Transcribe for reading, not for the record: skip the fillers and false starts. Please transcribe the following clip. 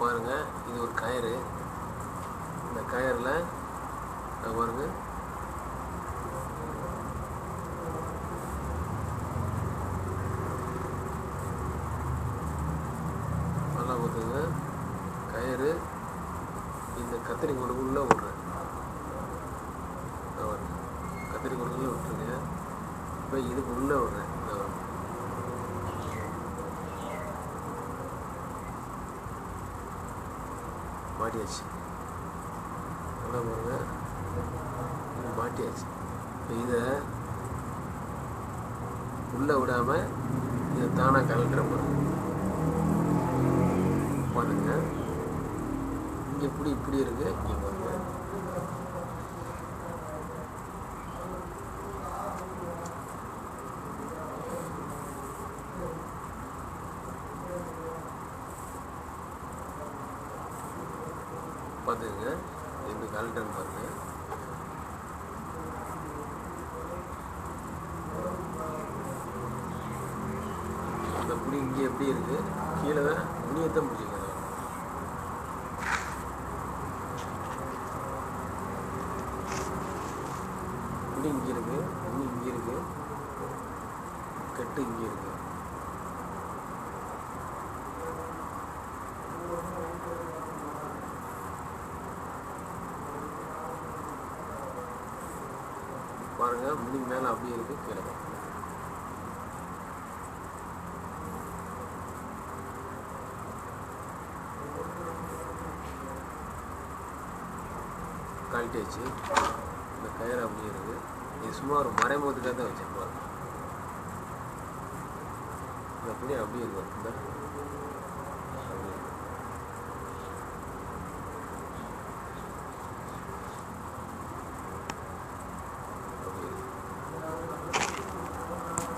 பாருங்கள், இது ஒரு கயிறு. இந்த கயிறில் பாருங்க நல்லா பார்த்துங்க. கயிறு இந்த கத்திரி கொடுக்குள்ள விட்றேன். கத்திரி கொடுக்குள்ள விட்டுருங்க. இப்போ இதுக்கு உள்ளே விட்றேன். மாட்டியாச்சு. நல்லா பாருங்க, மாட்டியாச்சு. இப்போ இதை உள்ளே விடாமல் இதை தானாக கலந்துட போகிறேன். பாருங்க, இங்கே இப்படி இருக்கு. இங்கே பாருங்க, பார்த்துங்க எப்படி கலட்டுன்னு பாருங்க. இந்த புடி இங்கே எப்படி இருக்கு, கீழே தான் நுனியத்தான் பிடிச்சிக்கணும். புடி இங்கே இருக்கு, நுனி இங்கே இருக்கு, கட்டு இங்கே இருக்கு. பாருங்க, முடி மேலே அப்படியே இருக்கு, கீழே கழட்டியாச்சு. இந்த கயிறு அப்படியே இருக்கு. இது சும்மா ஒரு மறைமுகத்துக்காக தான் வச்சிருப்பாங்க. இந்த அப்படியே இருக்கும். இந்த